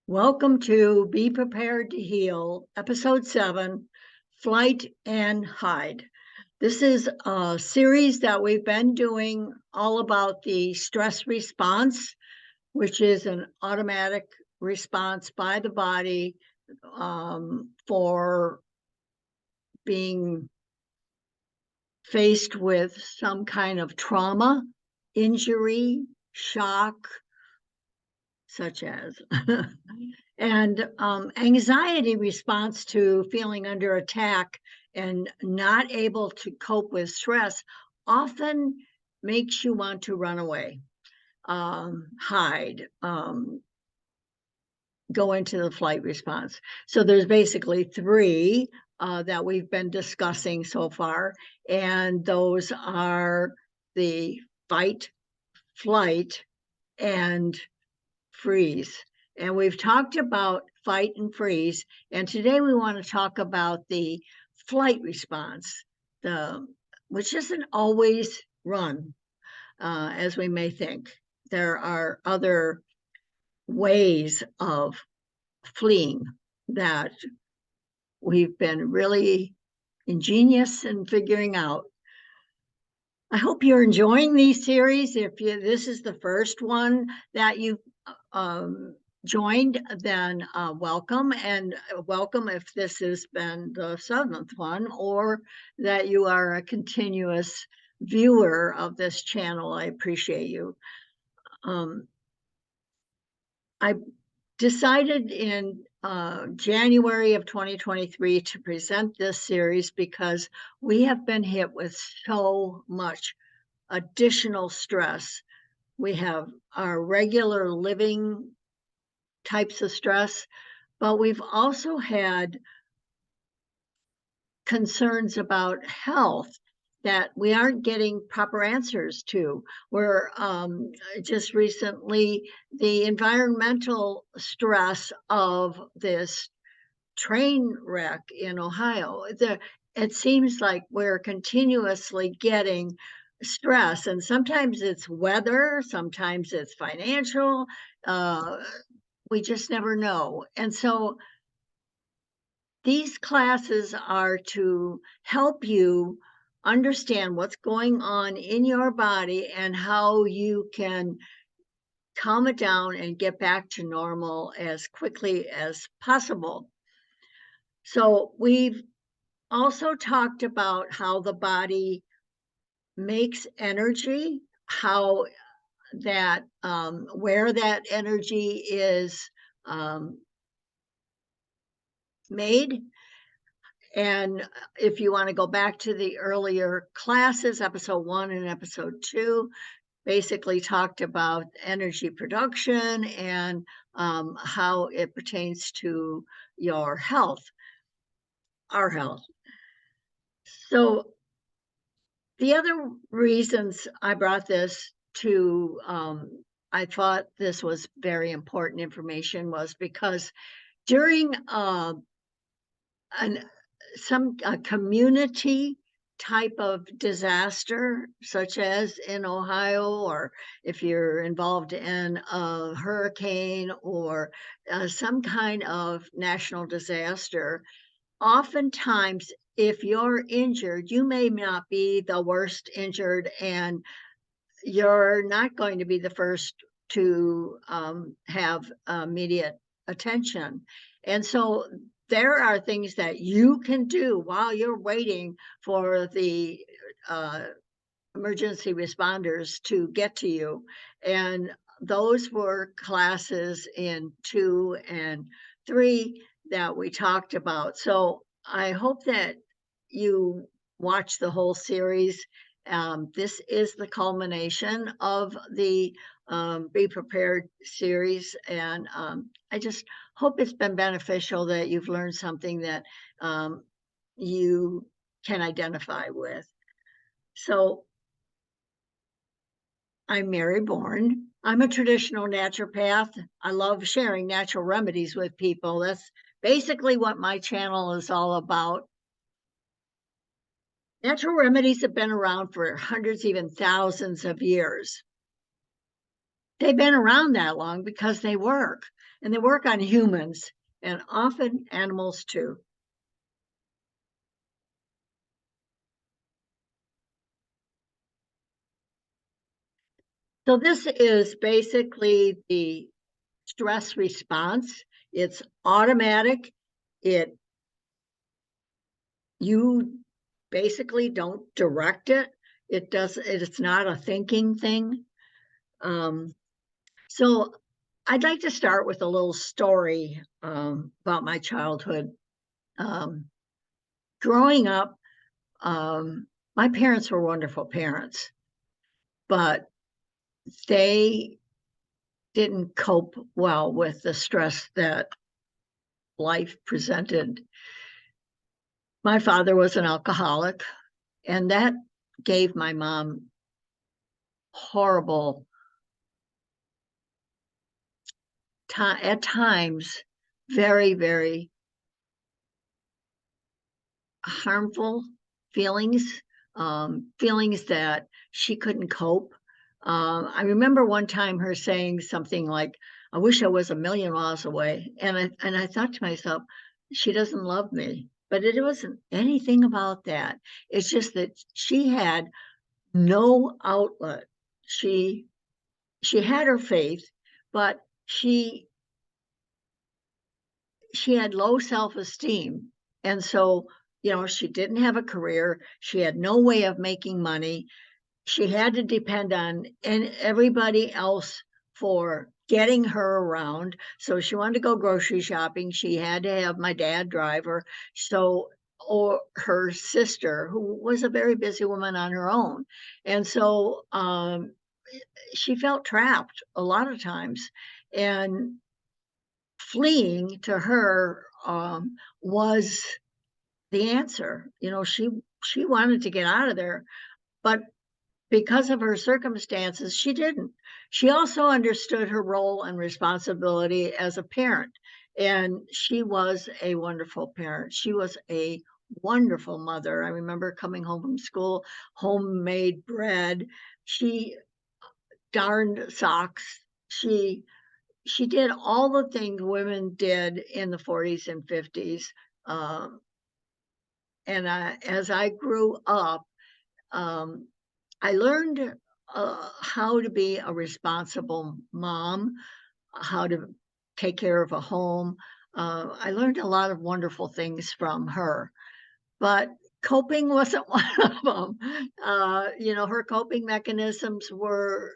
Welcome to Be Prepared to Heal, Episode 7, Flight and Hide. This is a series that we've been doing all about the stress response, which is an automatic response by the body for being faced with some kind of trauma, injury, shock, such as, and anxiety response to feeling under attack and not able to cope with stress often makes you want to run away, hide, go into the flight response. So there's basically three that we've been discussing so far, and those are the fight, flight, and freeze. And we've talked about fight and freeze, and today we want to talk about the flight response, which isn't always run as we may think. There are other ways of fleeing that we've been really ingenious in figuring out. I hope you're enjoying these series. If this is the first one that you joined, then welcome, and welcome if this has been the 7th one, or that you are a continuous viewer of this channel. I appreciate you. I decided in January of 2023 to present this series because we have been hit with so much additional stress. We have our regular living types of stress, but we've also had concerns about health that we aren't getting proper answers to. We're just recently, the environmental stress of this train wreck in Ohio. It seems like we're continuously getting stress, and sometimes it's weather, sometimes it's financial. We just never know. And so these classes are to help you understand what's going on in your body and how you can calm it down and get back to normal as quickly as possible. So we've also talked about how the body makes energy, how that where that energy is made. And if you want to go back to the earlier classes, episode 1 and episode 2 basically talked about energy production and how it pertains to your health, our health. So the other reasons I brought this to, I thought this was very important information, was because during a community type of disaster, such as in Ohio, or if you're involved in a hurricane or some kind of national disaster, oftentimes if you're injured, you may not be the worst injured, and you're not going to be the first to have immediate attention. And so there are things that you can do while you're waiting for the emergency responders to get to you. And those were classes in 2 and 3 that we talked about. So I hope that you watch the whole series. This is the culmination of the Be Prepared series, and I just hope it's been beneficial, that you've learned something that you can identify with. So I'm Mary Bourne. I'm a traditional naturopath. I love sharing natural remedies with people. That's basically what my channel is all about. Natural remedies have been around for hundreds, even thousands of years. they've been around that long because they work, and they work on humans and often animals too. So this is basically the stress response. It's automatic. It You basically don't direct it. It's not a thinking thing. Um, so I'd like to start with a little story about my childhood. Um, Growing up, my parents were wonderful parents, but they didn't cope well with the stress that life presented. My father was an alcoholic, and that gave my mom horrible, at times, very, very harmful feelings, feelings that she couldn't cope. I remember one time her saying something like, "I wish I was a million miles away," and I thought to myself, "She doesn't love me." But it wasn't anything about that. It's just that she had no outlet. She she had her faith, but she had low self-esteem. And so, she didn't have a career. She had no way of making money. She had to depend on everybody else for getting her around. So she wanted to go grocery shopping. She had to have my dad drive her. So, or her sister, who was a very busy woman on her own. And so she felt trapped a lot of times. And fleeing to her was the answer. She wanted to get out of there, but because of her circumstances, she didn't. She also understood her role and responsibility as a parent, and she was a wonderful parent. She was a wonderful mother. I remember coming home from school, homemade bread. She darned socks. She did all the things women did in the 40s and 50s. Um, and as I grew up, um, I learned how to be a responsible mom, how to take care of a home. I learned a lot of wonderful things from her, but coping wasn't one of them. Her coping mechanisms were,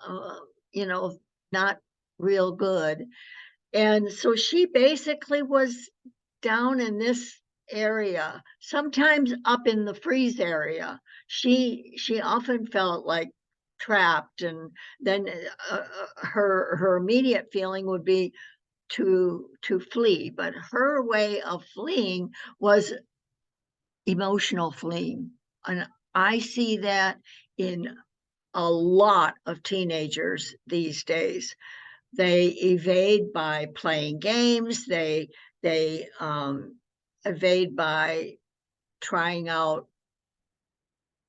uh, you know, not real good. And so she basically was down in this area, sometimes up in the freeze area. She often felt like trapped, and then her immediate feeling would be to flee. But her way of fleeing was emotional fleeing, and I see that in a lot of teenagers these days. They evade by playing games. They evade by trying out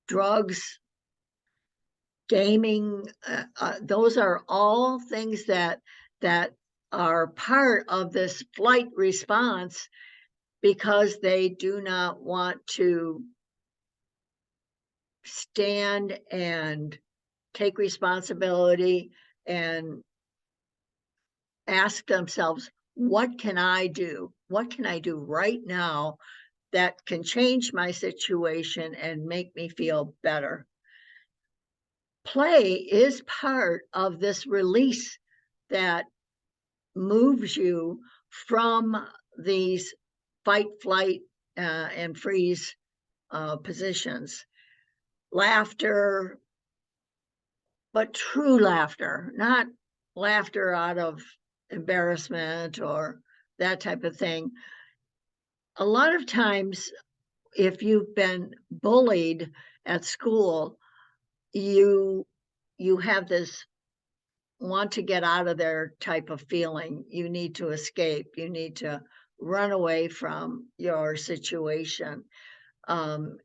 drugs, gaming. Those are all things that are part of this flight response because they do not want to stand and take responsibility and ask themselves, what can I do? What can I do right now that can change my situation and make me feel better? Play is part of this release that moves you from these fight, flight, and freeze positions. Laughter, but true laughter, not laughter out of embarrassment or that type of thing. A lot of times, if you've been bullied at school, you you have this want to get out of there type of feeling. You need to escape. You need to run away from your situation. Um,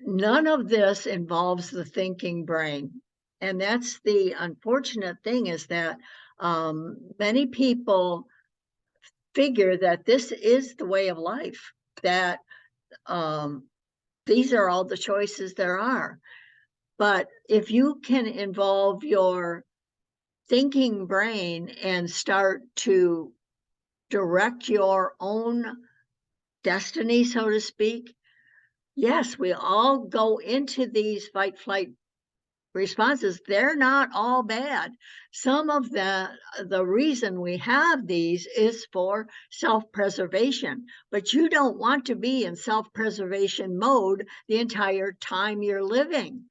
None of this involves the thinking brain. And that's the unfortunate thing, is that many people figure that this is the way of life, that um, these are all the choices there are. But if you can involve your thinking brain and start to direct your own destiny, so to speak, yes, we all go into these fight, flight responses. They're not all bad. Some of the reason we have these is for self-preservation, but you don't want to be in self-preservation mode the entire time you're living.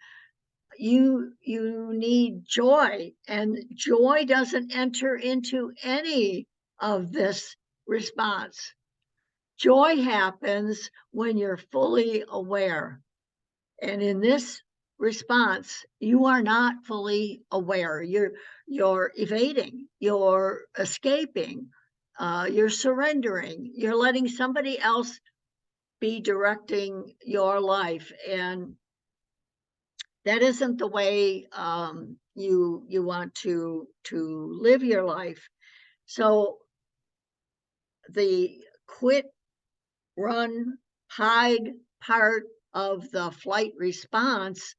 You need joy, and joy doesn't enter into any of this response. Joy happens when you're fully aware. And in this response, you are not fully aware. You're evading, you're escaping, you're surrendering, you're letting somebody else be directing your life. And that isn't the way you want to live your life. So the quit, run, hide part of the flight response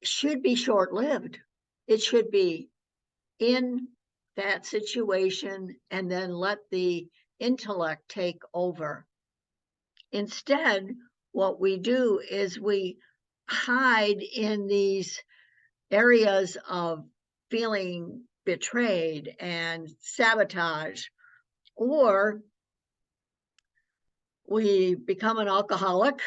should be short-lived. It should be in that situation and then let the intellect take over. Instead, what we do is we hide in these areas of feeling betrayed and sabotage, or we become an alcoholic,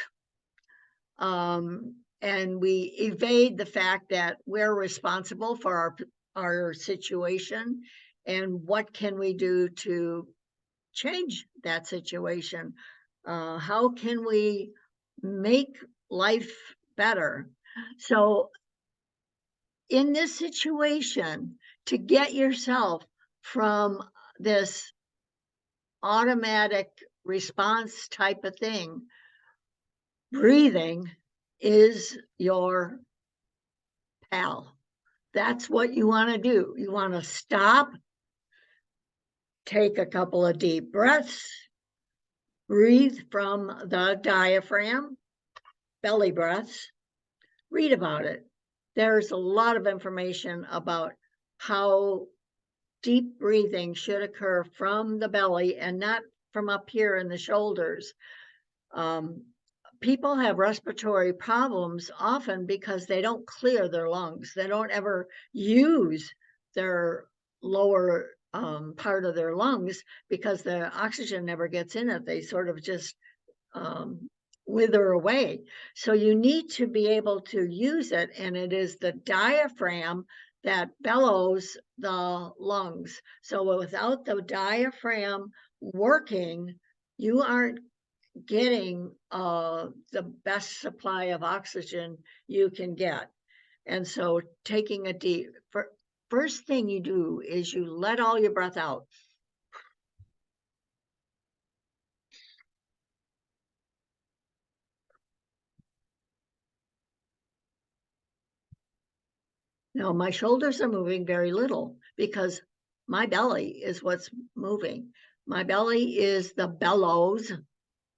and we evade the fact that we're responsible for our situation, and what can we do to change that situation? How can we make life better? So in this situation, to get yourself from this automatic response type of thing, breathing is your pal. That's what you want to do. You want to stop, take a couple of deep breaths, breathe from the diaphragm, belly breaths, read about it. There's a lot of information about how deep breathing should occur from the belly and not from up here in the shoulders. People have respiratory problems often because they don't clear their lungs. They don't ever use their lower part of their lungs because the oxygen never gets in it. They sort of just wither away. So you need to be able to use it, and it is the diaphragm that bellows the lungs. So without the diaphragm working, you aren't getting the best supply of oxygen you can get. And so taking a deep, first thing you do is you let all your breath out. Now my shoulders are moving very little because my belly is what's moving. My belly is the bellows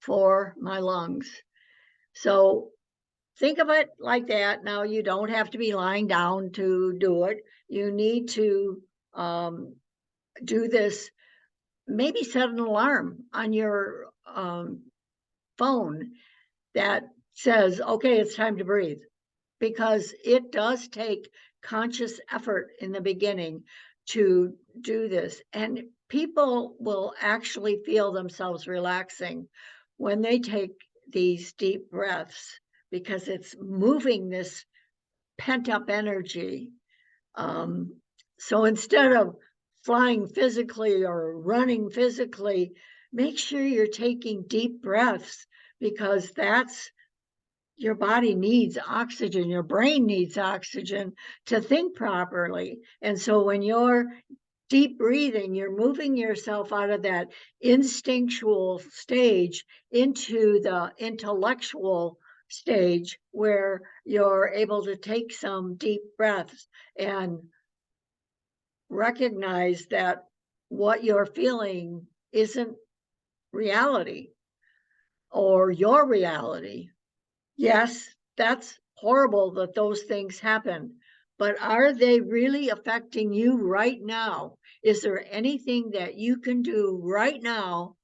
for my lungs. So think of it like that. Now you don't have to be lying down to do it. You need to do this. Maybe set an alarm on your phone that says, okay, it's time to breathe, because it does take conscious effort in the beginning to do this. And people will actually feel themselves relaxing when they take these deep breaths, because it's moving this pent up energy. So instead of flying physically or running physically, make sure you're taking deep breaths, because that's, your body needs oxygen, your brain needs oxygen to think properly. And so when you're deep breathing, you're moving yourself out of that instinctual stage into the intellectual stage where you're able to take some deep breaths and recognize that what you're feeling isn't reality or your reality. Yes, that's horrible that those things happen, but are they really affecting you right now? Is there anything that you can do right now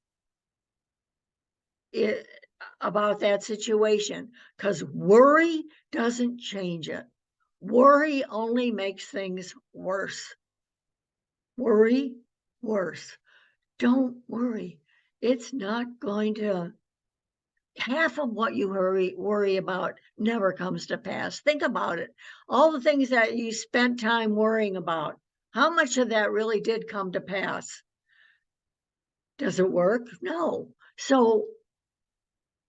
about that situation? Because worry doesn't change it. Worry only makes things worse. Worry worse. Don't worry. It's not going to, half of what you worry about never comes to pass. Think about it. All the things that you spent time worrying about, how much of that really did come to pass? Does it work? No. So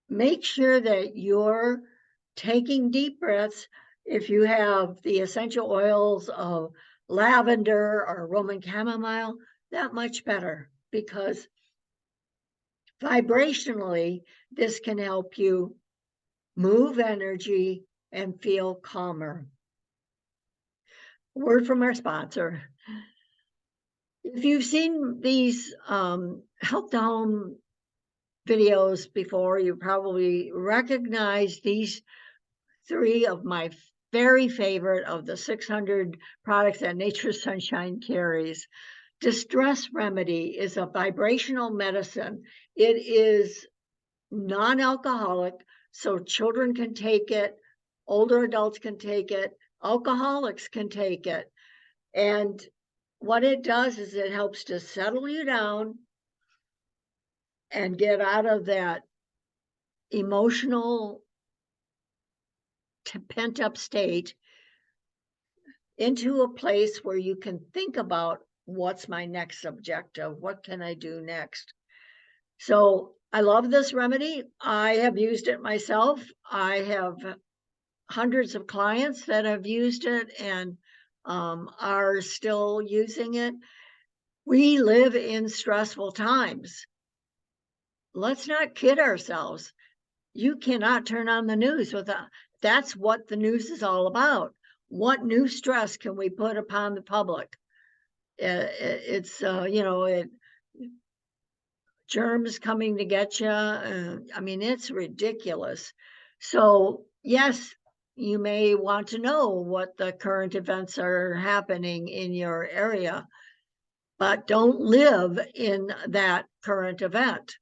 make sure that you're taking deep breaths. If you have the essential oils of lavender or Roman chamomile, that much better, because vibrationally, this can help you move energy and feel calmer. Word from our sponsor. If you've seen these Help to Home videos before, you probably recognize these three of my very favorite of the 600 products that Nature's Sunshine carries. Distress Remedy is a vibrational medicine. It is non-alcoholic, so children can take it, older adults can take it, alcoholics can take it. And what it does is it helps to settle you down and get out of that emotional pent-up state into a place where you can think about, what's my next objective? What can I do next? So I love this remedy. I have used it myself. I have hundreds of clients that have used it and are still using it. We live in stressful times. Let's not kid ourselves. You cannot turn on the news without, that's what the news is all about. What new stress can we put upon the public? It's, germs coming to get you. I mean, it's ridiculous. So yes, you may want to know what the current events are happening in your area, but don't live in that current event.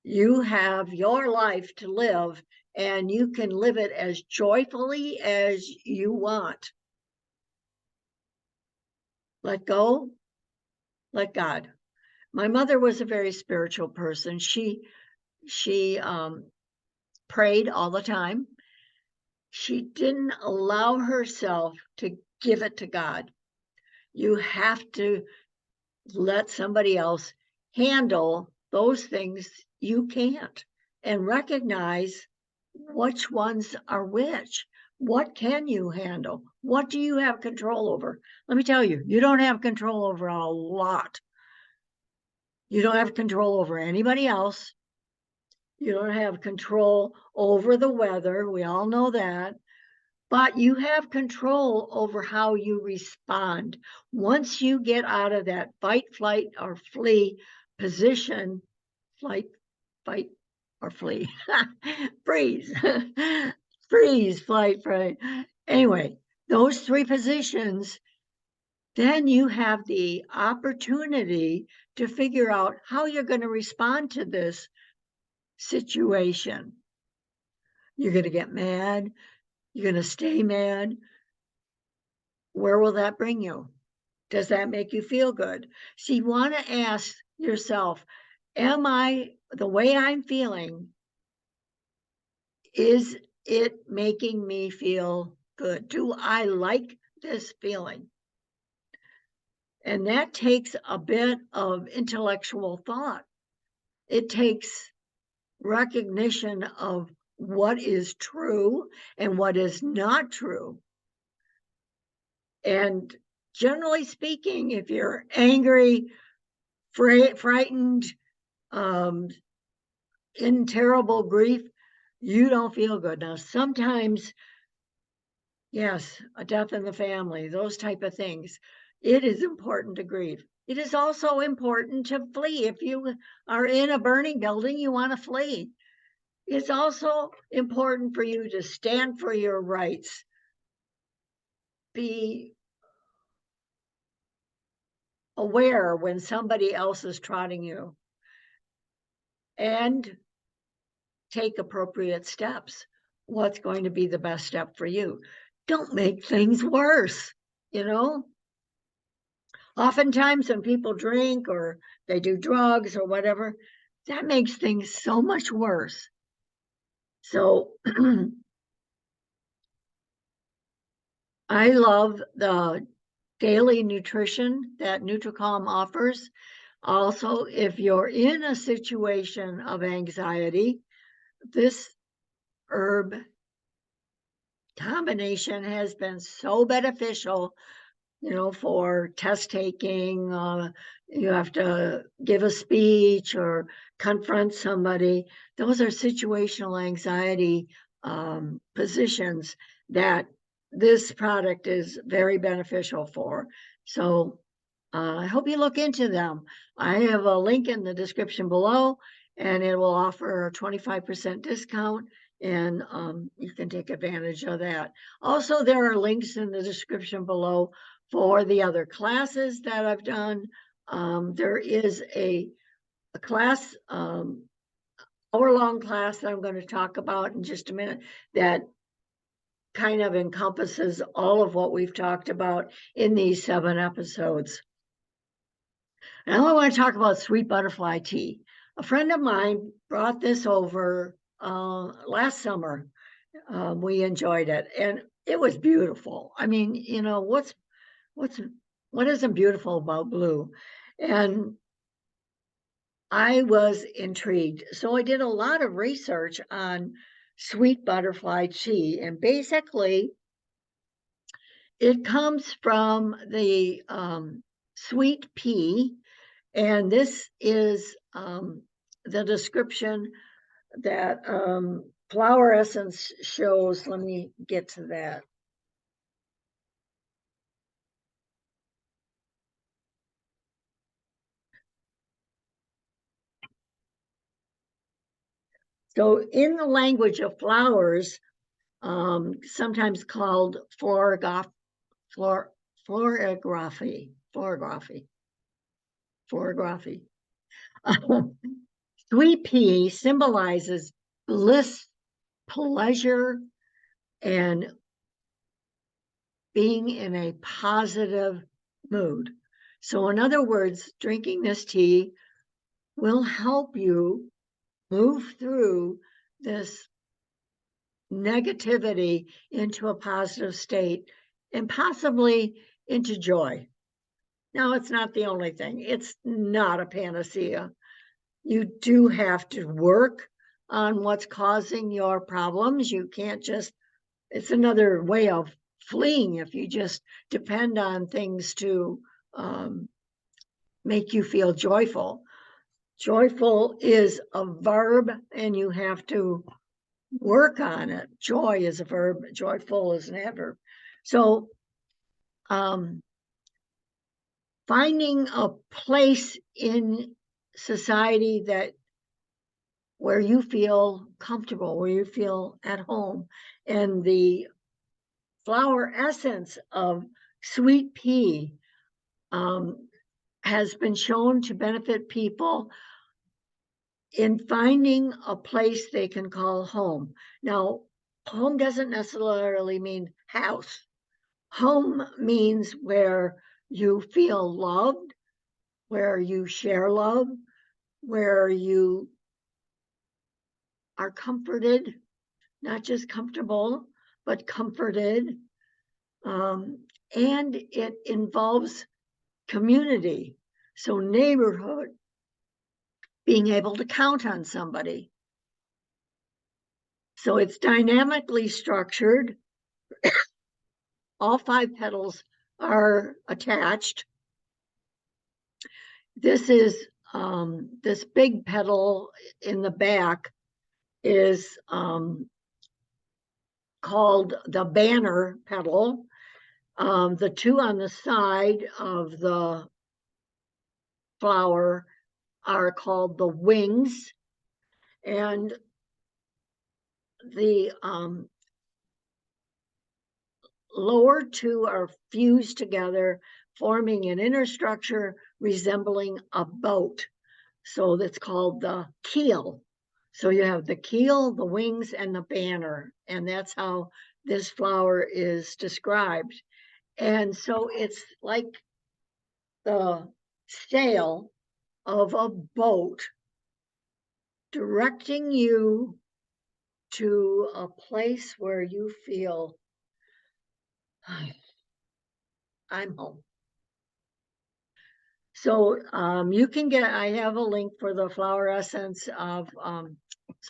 You have your life to live, and you can live it as joyfully as you want. Let go, let God. My mother was a very spiritual person. She prayed all the time. She didn't allow herself to give it to God. You have to let somebody else handle those things you can't, and recognize which ones are which. What can you handle? What do you have control over? Let me tell you, you don't have control over a lot. You don't have control over anybody else. You don't have control over the weather. We all know that. But you have control over how you respond. Once you get out of that fight, flight, or flee position, flight, fight, or flee, freeze, freeze, flight, fright. Anyway, those three positions, then you have the opportunity to figure out how you're going to respond to this situation. You're going to get mad. You're going to stay mad. Where will that bring you? Does that make you feel good? So you want to ask yourself, am I, the way I'm feeling, is it making me feel good? Do I like this feeling? And that takes a bit of intellectual thought. It takes recognition of what is true and what is not true. And generally speaking, if you're angry, frightened, in terrible grief, you don't feel good. Now, sometimes, yes, a death in the family, those type of things, it is important to grieve. It is also important to flee. If you are in a burning building, you want to flee. It's also important for you to stand for your rights, be aware when somebody else is trotting you, and take appropriate steps. What's going to be the best step for you? Don't make things worse, you know? Oftentimes when people drink or they do drugs or whatever, that makes things so much worse. So I love the daily nutrition that Nutricalm offers. Also, if you're in a situation of anxiety, this herb combination has been so beneficial, for test taking. You have to give a speech or confront somebody. Those are situational anxiety positions that this product is very beneficial for. So I hope you look into them. I have a link in the description below, and it will offer a 25% discount, and you can take advantage of that. Also, there are links in the description below for the other classes that I've done. There is a class, hour-long class that I'm going to talk about in just a minute that kind of encompasses all of what we've talked about in these 7 episodes. Now I want to talk about sweet butterfly tea. A friend of mine brought this over last summer. We enjoyed it, and it was beautiful. I mean, what isn't beautiful about blue? And I was intrigued. So I did a lot of research on sweet butterfly tea, and basically it comes from the sweet pea. And this is the description that Flower Essence shows. Let me get to that. So in the language of flowers, sometimes called florography, florography. Sweet pea symbolizes bliss, pleasure, and being in a positive mood. So in other words, drinking this tea will help you move through this negativity into a positive state and possibly into joy. Now, it's not the only thing. It's not a panacea. You do have to work on what's causing your problems. You can't just, it's another way of fleeing if you just depend on things to make you feel joyful. Joyful is a verb, and you have to work on it. Joy is a verb, joyful is an adverb. So finding a place in society where you feel comfortable, where you feel at home, and the flower essence of sweet pea has been shown to benefit people in finding a place they can call home. Now, home doesn't necessarily mean house. Home means where you feel loved, where you share love, where you are comforted, not just comfortable, but comforted. And it involves community. So neighborhood, being able to count on somebody. So it's dynamically structured. All 5 petals are attached. This is this big petal in the back is called the banner petal. The two on the side of the flower are called the wings, and the lower two are fused together, forming an inner structure resembling a boat. So that's called the keel. So you have the keel, the wings, and the banner, and that's how this flower is described. And so it's like the sail of a boat directing you to a place where you feel I'm home. So you can get, I have a link for the flower essence of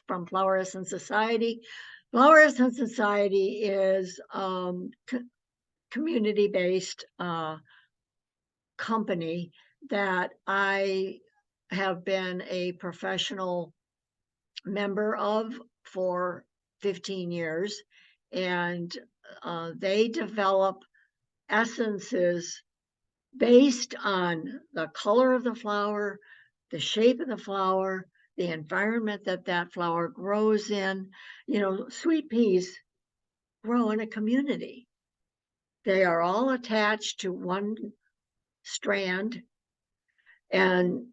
from Flower Essence Society. Flower Essence Society is community-based company that I have been a professional member of for 15 years. And they develop essences based on the color of the flower, the shape of the flower, the environment that that flower grows in. You know, sweet peas grow in a community. They are all attached to one strand. And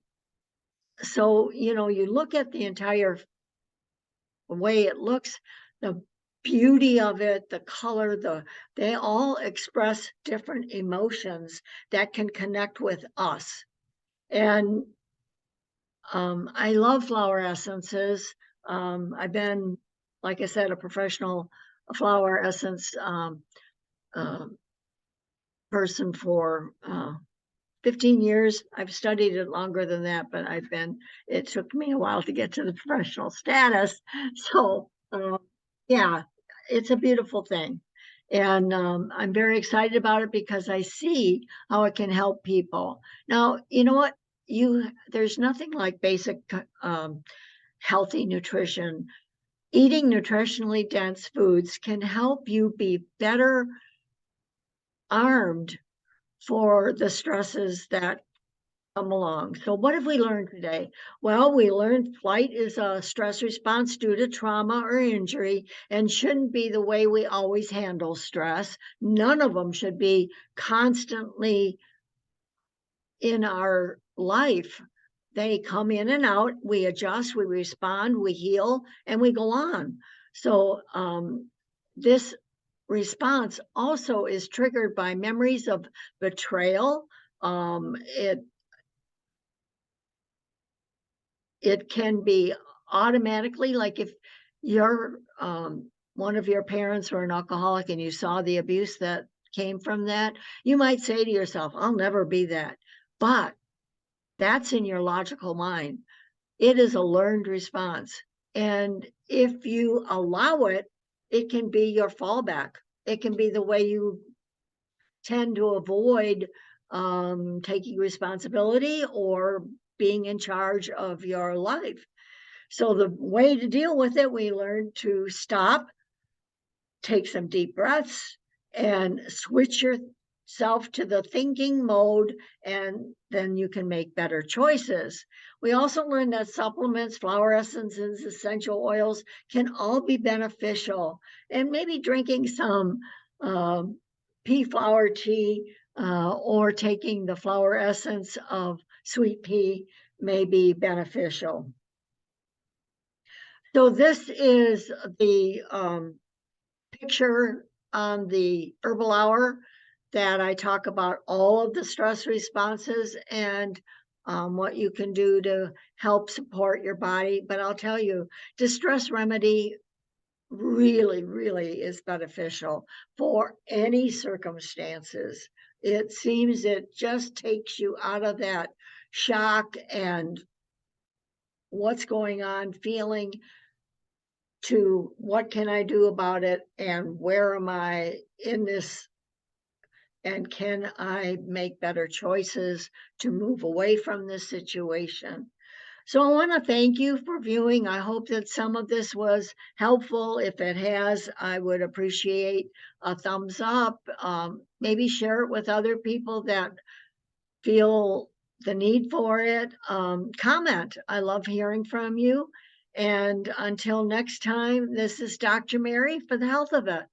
so, you know, you look at the entire way it looks, the beauty of it, the color, they all express different emotions that can connect with us. And I love flower essences. I've been, like I said, a professional flower essence uh, person for 15 years. I've studied it longer than that, but it took me a while to get to the professional status. So, yeah, it's a beautiful thing. And I'm very excited about it because I see how it can help people. Now, you know what? There's nothing like basic healthy nutrition. Eating nutritionally dense foods can help you be better armed for the stresses that come along. So what have we learned today? Well, we learned flight is a stress response due to trauma or injury and shouldn't be the way we always handle stress. None of them should be constantly in our life. They come in and out, we adjust, we respond, we heal, and we go on. So this response also is triggered by memories of betrayal. It can be automatically, like if you're one of your parents were an alcoholic and you saw the abuse that came from that, you might say to yourself, I'll never be that. But that's in your logical mind. It is a learned response. And if you allow it, it can be your fallback. It can be the way you tend to avoid taking responsibility or being in charge of your life. So the way to deal with it, we learn to stop, take some deep breaths, and switch yourself to the thinking mode, and then you can make better choices. We also learned that supplements, flower essences, essential oils can all be beneficial, and maybe drinking some pea flower tea or taking the flower essence of sweet pea may be beneficial. So this is the picture on the Herbal Hour that I talk about all of the stress responses and what you can do to help support your body. But I'll tell you, distress remedy really, really is beneficial for any circumstances. It seems it just takes you out of that shock and what's going on feeling to what can I do about it and where am I in this and can I make better choices to move away from this situation? So I want to thank you for viewing. I hope that some of this was helpful. If it has, I would appreciate a thumbs up. Maybe share it with other people that feel the need for it. Comment. I love hearing from you. And until next time, this is Dr. Mary for the health of it.